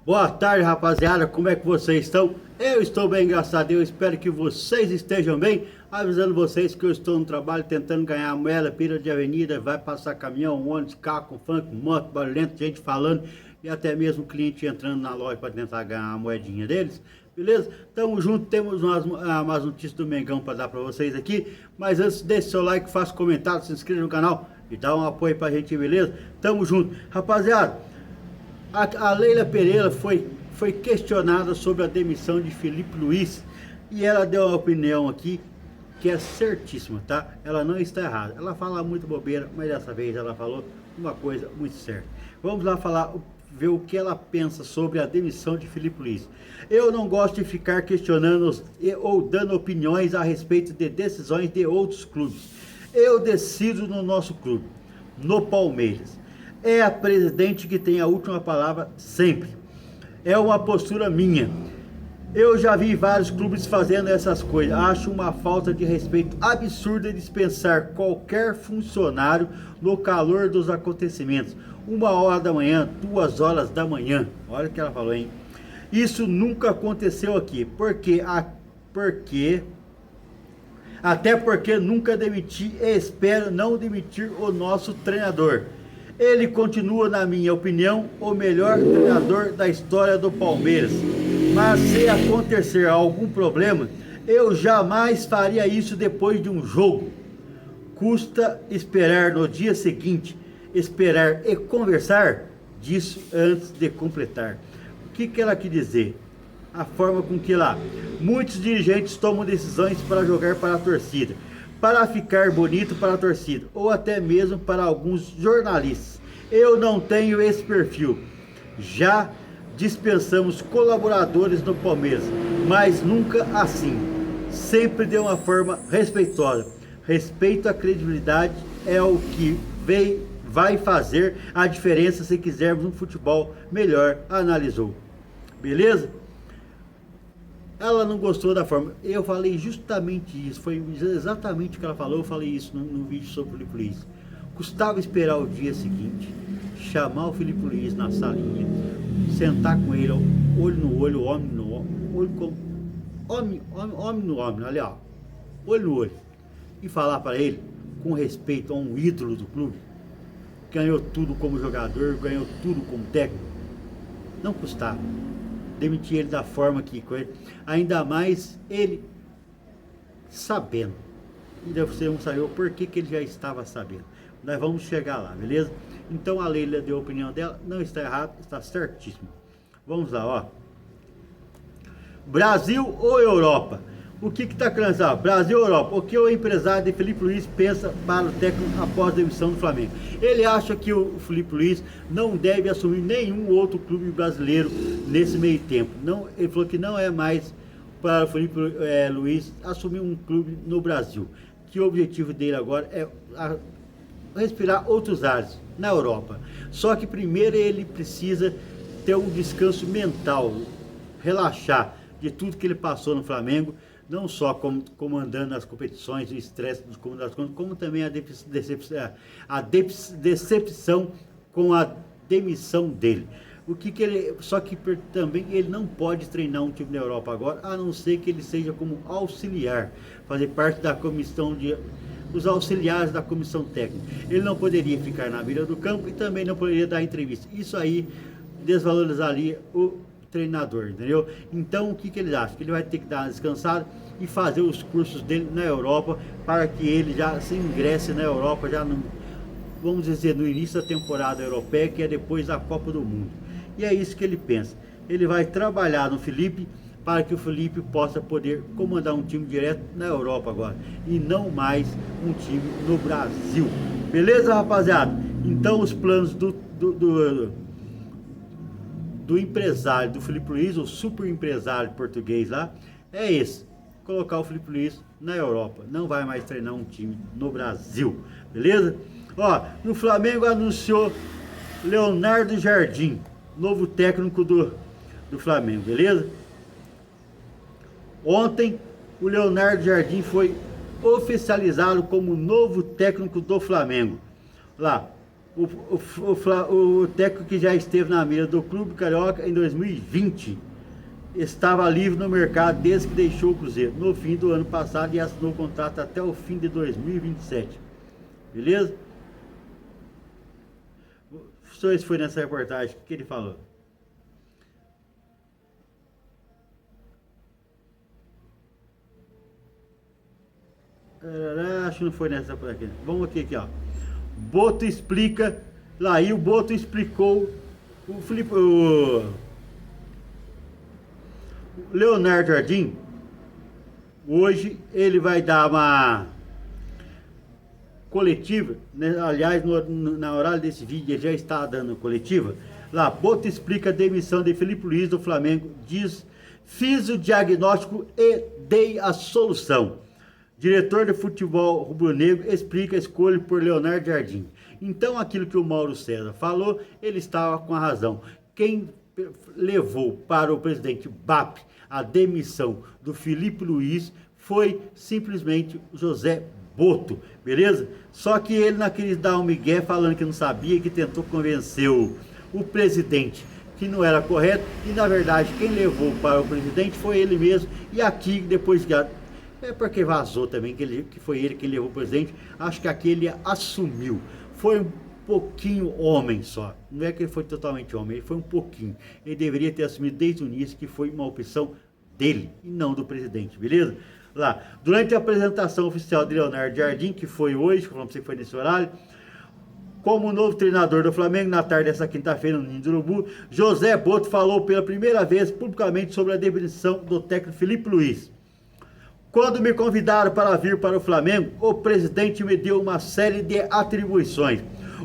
Boa tarde, rapaziada, como é que vocês estão? Eu estou bem, graças a Deus, espero que vocês estejam bem. Avisando vocês que eu estou no trabalho tentando ganhar moeda, pira de avenida, vai passar caminhão, ônibus, carro com funk, moto, barulhento, gente falando e até mesmo cliente entrando na loja para tentar ganhar a moedinha deles. Beleza? Tamo junto, temos umas notícias do Mengão para dar para vocês aqui. Mas antes, deixe seu like, faça comentário, se inscreva no canal e dá um apoio pra gente, beleza? Tamo junto. Rapaziada, a Leila Pereira foi questionada sobre a demissão de Felipe Luiz e ela deu uma opinião aqui que é certíssima, tá? Ela não está errada. Ela fala muito bobeira, mas dessa vez ela falou uma coisa muito certa. Vamos lá ver o que ela pensa sobre a demissão de Felipe Luiz. Eu não gosto de ficar questionando ou dando opiniões a respeito de decisões de outros clubes. Eu decido no nosso clube, no Palmeiras. É a presidente que tem a última palavra sempre. É uma postura minha. Eu já vi vários clubes fazendo essas coisas. Acho uma falta de respeito absurda dispensar qualquer funcionário no calor dos acontecimentos. 1 hora da manhã, 2 horas da manhã. Olha o que ela falou, hein? Isso nunca aconteceu aqui. Até porque nunca demiti e espero não demitir o nosso treinador. Ele continua, na minha opinião, o melhor treinador da história do Palmeiras. Mas se acontecer algum problema, eu jamais faria isso depois de um jogo. Custa esperar no dia seguinte, esperar e conversar disso antes de completar. O que ela quer dizer? A forma com que lá muitos dirigentes tomam decisões para jogar para a torcida, para ficar bonito para a torcida, ou até mesmo para alguns jornalistas. Eu não tenho esse perfil. Já dispensamos colaboradores no Palmeiras, mas nunca assim. Sempre de uma forma respeitosa. Respeito à credibilidade é o que vai fazer a diferença se quisermos um futebol melhor, analisou. Beleza? Ela não gostou da forma. Eu falei justamente isso. Foi exatamente o que ela falou. Eu falei isso no vídeo sobre o Felipe Luiz. Custava esperar o dia seguinte, chamar o Felipe Luiz na salinha, sentar com ele, olho no olho, homem no homem, homem no homem, ali ó, olho no olho, e falar para ele com respeito a um ídolo do clube, ganhou tudo como jogador, ganhou tudo como técnico. Não custava demitir ele da forma que, ainda mais ele sabendo. E você não saber o porquê que ele já estava sabendo. Nós vamos chegar lá, beleza? Então a Leila deu a opinião dela, não está errado, está certíssimo. Vamos lá, ó. Brasil ou Europa? O que está cansado? Brasil ou Europa? O que o empresário de Felipe Luiz pensa para o técnico após a demissão do Flamengo? Ele acha que o Felipe Luiz não deve assumir nenhum outro clube brasileiro nesse meio tempo. Não, ele falou que não é mais para o Felipe Luiz assumir um clube no Brasil. Que o objetivo dele agora é respirar outros ares na Europa. Só que primeiro ele precisa ter um descanso mental, relaxar de tudo que ele passou no Flamengo, não só comandando as competições, o estresse dos comandantes, como também a decepção com a demissão dele. Só que também ele não pode treinar um time na Europa agora, a não ser que ele seja como auxiliar, fazer parte da comissão os auxiliares da comissão técnica. Ele não poderia ficar na beira do campo e também não poderia dar entrevista. Isso aí desvalorizaria o treinador, entendeu? Então o que ele acha? Que ele vai ter que dar uma descansada e fazer os cursos dele na Europa para que ele já se ingresse na Europa, já no, vamos dizer, no início da temporada europeia, que é depois da Copa do Mundo. E é isso que ele pensa. Ele vai trabalhar no Felipe para que o Felipe possa poder comandar um time direto na Europa agora e não mais um time no Brasil. Beleza, rapaziada? Então os planos do empresário, do Felipe Luiz, o super empresário português lá, é esse: colocar o Felipe Luiz na Europa. Não vai mais treinar um time no Brasil. Beleza? Ó, no Flamengo anunciou Leonardo Jardim, novo técnico do Flamengo, beleza? Ontem, o Leonardo Jardim foi oficializado como novo técnico do Flamengo. Lá, O técnico que já esteve na mira do Clube Carioca em 2020 estava livre no mercado desde que deixou o Cruzeiro no fim do ano passado e assinou o contrato até o fim de 2027. Beleza? Só isso foi nessa reportagem. O que ele falou? Acho que não foi nessa por aqui. Vamos aqui, ó. Boto explica. Lá aí o Boto explicou. O Felipe. O Leonardo Jardim. Hoje ele vai dar uma coletiva, né? Aliás, na hora desse vídeo ele já está dando coletiva. Lá, Boto explica a demissão de Felipe Luiz do Flamengo. Diz: fiz o diagnóstico e dei a solução. Diretor de futebol rubro-negro explica a escolha por Leonardo Jardim. Então, aquilo que o Mauro César falou, ele estava com a razão. Quem levou para o presidente BAP a demissão do Felipe Luiz foi simplesmente José Boto, beleza? Só que ele não quis dar um migué falando que não sabia, que tentou convencer o presidente que não era correto, e na verdade quem levou para o presidente foi ele mesmo. E aqui depois é porque vazou também que foi ele que levou o presidente. Acho que aqui ele assumiu. Foi um pouquinho homem só. Não é que ele foi totalmente homem, ele foi um pouquinho. Ele deveria ter assumido desde o início que foi uma opção dele e não do presidente, beleza? Lá, durante a apresentação oficial de Leonardo Jardim, que foi hoje, falando pra você que foi nesse horário, como novo treinador do Flamengo, na tarde dessa quinta-feira no Ninho do Urubu, José Boto falou pela primeira vez publicamente sobre a demissão do técnico Felipe Luiz. Quando me convidaram para vir para o Flamengo, o presidente me deu uma série de atribuições.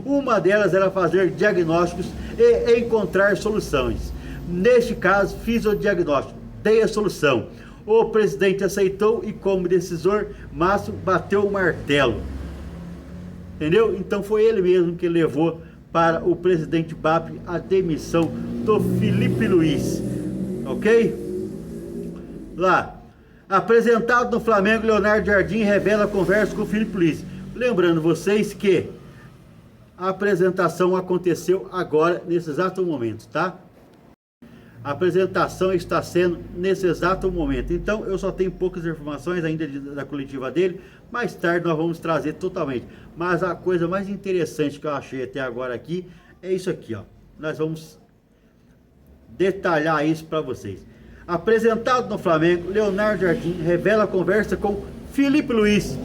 Uma delas era fazer diagnósticos e encontrar soluções. Neste caso, fiz o diagnóstico, dei a solução. O presidente aceitou e, como decisor máximo, bateu o martelo. Entendeu? Então foi ele mesmo que levou para o presidente BAP a demissão do Felipe Luiz. Ok? Lá. Apresentado no Flamengo, Leonardo Jardim revela a conversa com o Felipe Luiz. Lembrando vocês que a apresentação aconteceu agora, nesse exato momento, tá? A apresentação está sendo nesse exato momento. Então, eu só tenho poucas informações ainda da coletiva dele. Mais tarde nós vamos trazer totalmente. Mas a coisa mais interessante que eu achei até agora aqui é isso aqui, ó. Nós vamos detalhar isso para vocês. Apresentado no Flamengo, Leonardo Jardim revela a conversa com Felipe Luiz.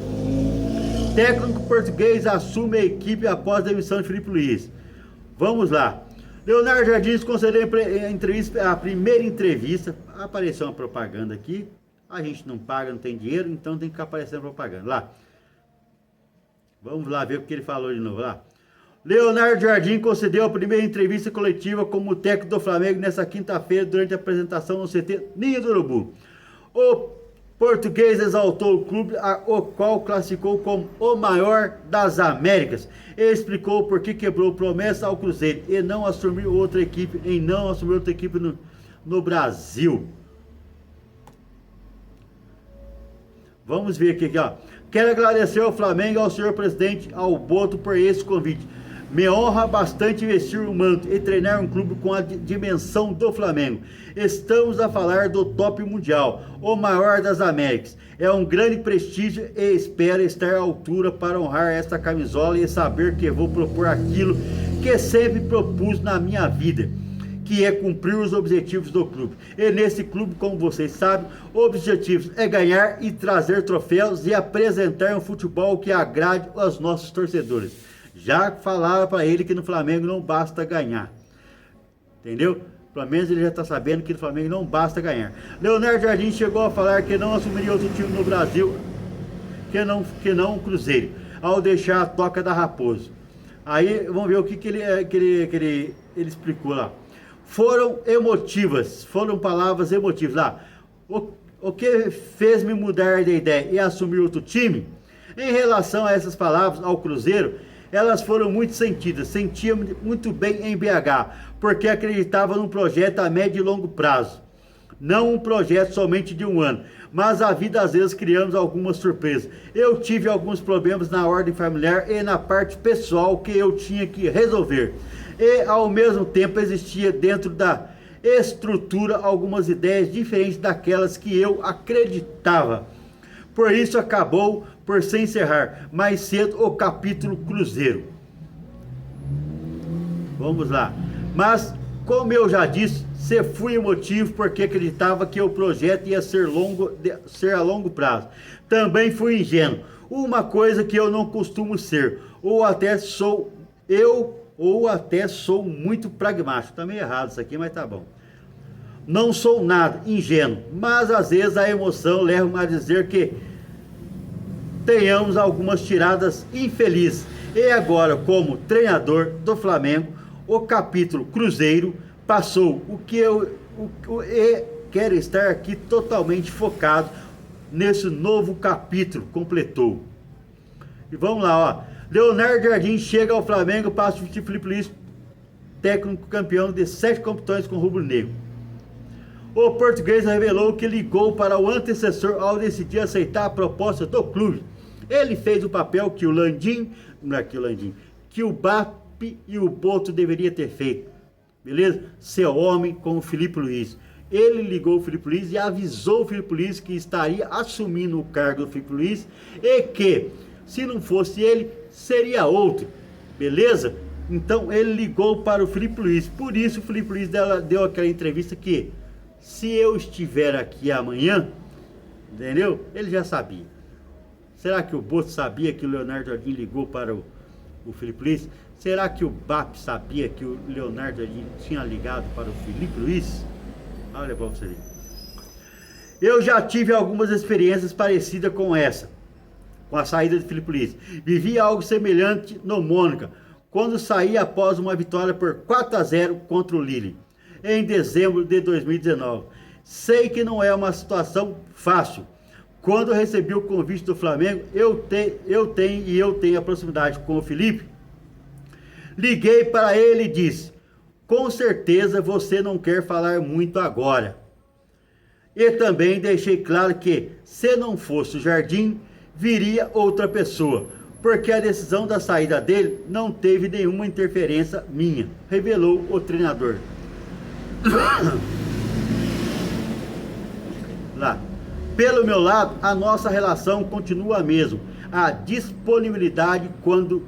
Técnico português assume a equipe após a demissão de Felipe Luiz. Vamos lá. Leonardo Jardim concedeu a primeira entrevista. Apareceu uma propaganda aqui. A gente não paga, não tem dinheiro, então tem que ficar aparecendo propaganda. Lá. Vamos lá ver o que ele falou de novo. Lá. Leonardo Jardim concedeu a primeira entrevista coletiva como técnico do Flamengo nesta quinta-feira durante a apresentação no CT Ninho do Urubu. O português exaltou o clube, o qual classificou como o maior das Américas. Ele explicou por que quebrou promessa ao Cruzeiro e não assumiu outra equipe no Brasil. Vamos ver aqui, ó. Quero agradecer ao Flamengo e ao senhor presidente, ao Boto, por esse convite. Me honra bastante vestir o manto e treinar um clube com a dimensão do Flamengo. Estamos a falar do top mundial, o maior das Américas. É um grande prestígio e espero estar à altura para honrar esta camisola e saber que vou propor aquilo que sempre propus na minha vida, que é cumprir os objetivos do clube. E nesse clube, como vocês sabem, objetivos é ganhar e trazer troféus e apresentar um futebol que agrade aos nossos torcedores. Já falava para ele que no Flamengo não basta ganhar. Entendeu? Pelo menos ele já está sabendo que no Flamengo não basta ganhar. Leonardo Jardim chegou a falar que não assumiria outro time no Brasil que não o Cruzeiro, ao deixar a toca da Raposo. Aí vamos ver o que ele explicou lá. Foram palavras emotivas lá. O que fez me mudar de ideia e assumir outro time? Em relação a essas palavras ao Cruzeiro, elas foram muito sentidas. Sentia muito bem em BH, porque acreditava num projeto a médio e longo prazo. não um projeto somente de um ano, mas a vida às vezes criamos algumas surpresas. Eu tive alguns problemas na ordem familiar e na parte pessoal que eu tinha que resolver. E ao mesmo tempo existia dentro da estrutura algumas ideias diferentes daquelas que eu acreditava. Por isso acabou por se encerrar mais cedo o capítulo Cruzeiro. Vamos lá. Mas, como eu já disse, se fui o motivo porque acreditava que o projeto ia ser a longo prazo. Também fui ingênuo. Uma coisa que eu não costumo ser, ou até sou muito pragmático. Tá meio errado isso aqui, mas tá bom. Não sou nada ingênuo, mas às vezes a emoção leva-me a dizer que tenhamos algumas tiradas infelizes. E agora, como treinador do Flamengo, o capítulo Cruzeiro passou. Quero estar aqui totalmente focado nesse novo capítulo, completou. E vamos lá, ó. Leonardo Jardim chega ao Flamengo, passa o Filipe Luís, técnico campeão de 7 competições com o rubro-negro. O português revelou que ligou para o antecessor ao decidir aceitar a proposta do clube. Ele fez o papel que o Landim, que o BAP e o Boto deveria ter feito. Beleza? Ser homem com o Filipe Luís. Ele ligou o Filipe Luís e avisou o Filipe Luís que estaria assumindo o cargo do Filipe Luís e que, se não fosse ele, seria outro. Beleza? Então ele ligou para o Filipe Luís. Por isso o Filipe Luís deu aquela entrevista que, se eu estiver aqui amanhã, entendeu? Ele já sabia. Será que o Boto sabia que o Leonardo Jardim ligou para o Filipe Luís? Será que o BAP sabia que o Leonardo Jardim tinha ligado para o Filipe Luís? Olha para você ver. Eu já tive algumas experiências parecidas com essa, com a saída de Filipe Luís. Vivi algo semelhante no Mônaco, quando saí após uma vitória por 4-0 contra o Lille, em dezembro de 2019. Sei que não é uma situação fácil. Quando recebi o convite do Flamengo, eu tenho a proximidade com o Felipe. Liguei para ele e disse: com certeza você não quer falar muito agora. E também deixei claro que, se não fosse o Jardim, viria outra pessoa, porque a decisão da saída dele não teve nenhuma interferência minha, revelou o treinador. Lá. Pelo meu lado, a nossa relação continua a mesma. A disponibilidade quando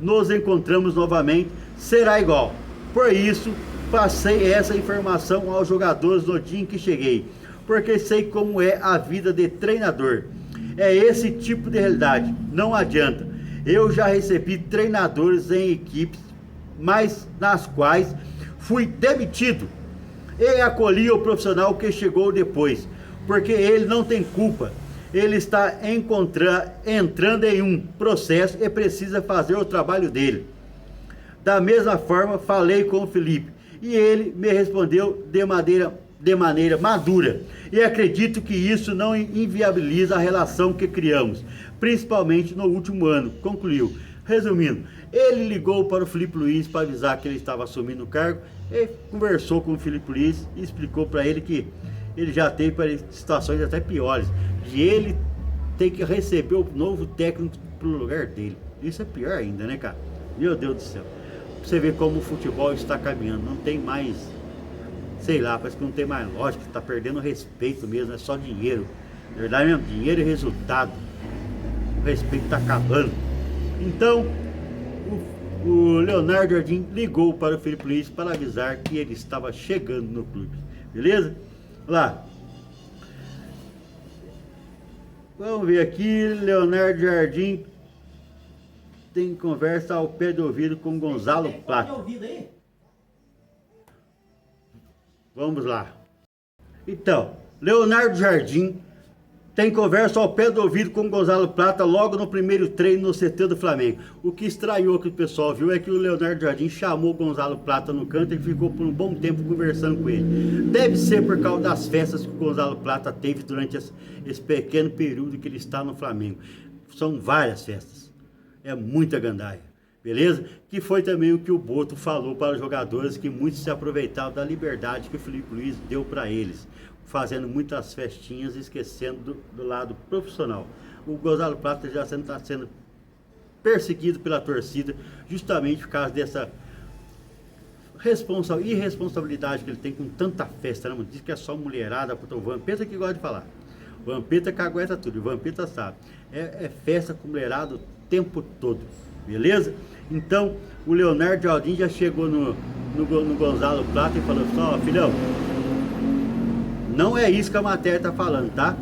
nos encontramos novamente será igual. Por isso, passei essa informação aos jogadores no dia em que cheguei, porque sei como é a vida de treinador. É esse tipo de realidade, não adianta. Eu já recebi treinadores em equipes, mas nas quais fui demitido e acolhi o profissional que chegou depois, porque ele não tem culpa. Ele está entrando em um processo e precisa fazer o trabalho dele. Da mesma forma, falei com o Felipe e ele me respondeu de maneira madura. E acredito que isso não inviabiliza a relação que criamos, principalmente no último ano, concluiu. Resumindo, ele ligou para o Filipe Luís para avisar que ele estava assumindo o cargo e conversou com o Filipe Luís e explicou para ele que ele já teve situações até piores, de ele ter que receber o novo técnico para o lugar dele. Isso é pior ainda, né, cara? Meu Deus do céu. Você vê como o futebol está caminhando, não tem mais, sei lá, parece que não tem mais lógica, está perdendo respeito mesmo, é só dinheiro. Na verdade mesmo, dinheiro e resultado. O respeito está acabando. Então, o Leonardo Jardim ligou para o Filipe Luís para avisar que ele estava chegando no clube. Beleza? Lá. Vamos ver aqui, Leonardo Jardim tem conversa ao pé do ouvido com Gonzalo Plata. Vamos lá. Então, Leonardo Jardim tem conversa ao pé do ouvido com Gonzalo Plata logo no primeiro treino no CT do Flamengo. O que estranhou que o pessoal viu é que o Leonardo Jardim chamou Gonzalo Plata no canto e ficou por um bom tempo conversando com ele. Deve ser por causa das festas que o Gonzalo Plata teve durante esse pequeno período que ele está no Flamengo. São várias festas. É muita gandaia. beleza? Que foi também o que o Boto falou para os jogadores, que muitos se aproveitaram da liberdade que o Felipe Luiz deu para eles, fazendo muitas festinhas e esquecendo do lado profissional. O Gonzalo Plata já está sendo perseguido pela torcida, justamente por causa dessa irresponsabilidade que ele tem com tanta festa, né, mano? Diz que é só mulherada, o Vampeta que gosta de falar. O Vampeta cagueta tudo, o Vampeta sabe. É festa com mulherada o tempo todo, beleza? Então, o Leonardo Jardim já chegou no Gonzalo Plata e falou só, filhão, não é isso que a matéria tá falando, tá?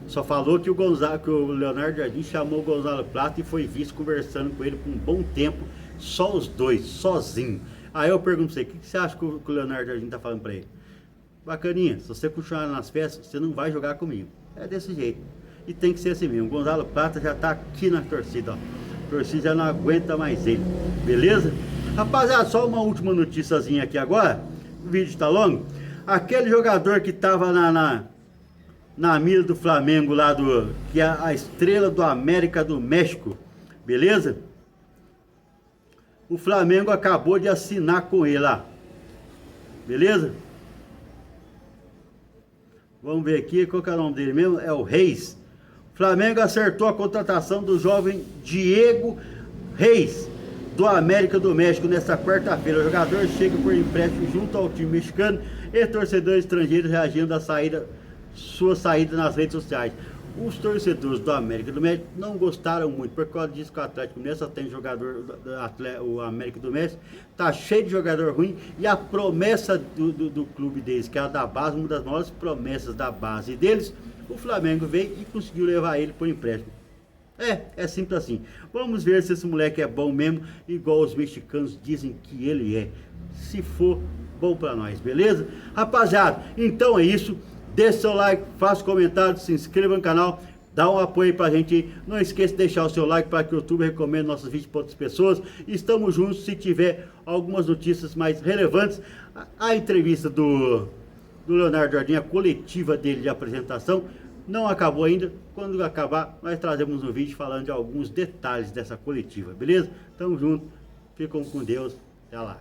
Só falou que o Leonardo Jardim chamou o Gonzalo Plata e foi visto conversando com ele por um bom tempo, só os dois, sozinho. Aí eu pergunto pra você, o que você acha que o Leonardo Jardim tá falando pra ele? Bacaninha, se você continuar nas festas, você não vai jogar comigo. É desse jeito. E tem que ser assim mesmo. O Gonzalo Plata já tá aqui na torcida, ó. A torcida já não aguenta mais ele, beleza? Rapaziada, só uma última noticiazinha aqui agora. O vídeo tá longo. Aquele jogador que tava na mira do Flamengo lá, que é a estrela do América do México, beleza? O Flamengo acabou de assinar com ele lá, beleza? Vamos ver aqui, qual que é o nome dele mesmo? É o Reis. O Flamengo acertou a contratação do jovem Diego Reis, do América do México, nesta quarta-feira. O jogador chega por empréstimo junto ao time mexicano e torcedores estrangeiros reagindo à sua saída nas redes sociais. Os torcedores do América do México não gostaram muito, por causa disso que o Atlético Mineiro só tem jogador, o América do México tá cheio de jogador ruim, e a promessa do clube deles, que é a da base, uma das maiores promessas da base deles, o Flamengo veio e conseguiu levar ele por empréstimo. É simples assim. Vamos ver se esse moleque é bom mesmo, igual os mexicanos dizem que ele é. Se for, bom pra nós, beleza? Rapaziada, então é isso. Deixe seu like, faça comentário, se inscreva no canal, dá um apoio aí pra gente aí. Não esqueça de deixar o seu like para que o YouTube recomende nossos vídeos para outras pessoas. Estamos juntos. Se tiver algumas notícias mais relevantes, a entrevista do Leonardo Jardim, a coletiva dele de apresentação, não acabou ainda. Quando acabar, nós trazemos um vídeo falando de alguns detalhes dessa coletiva, beleza? Tamo junto, ficam com Deus, até lá.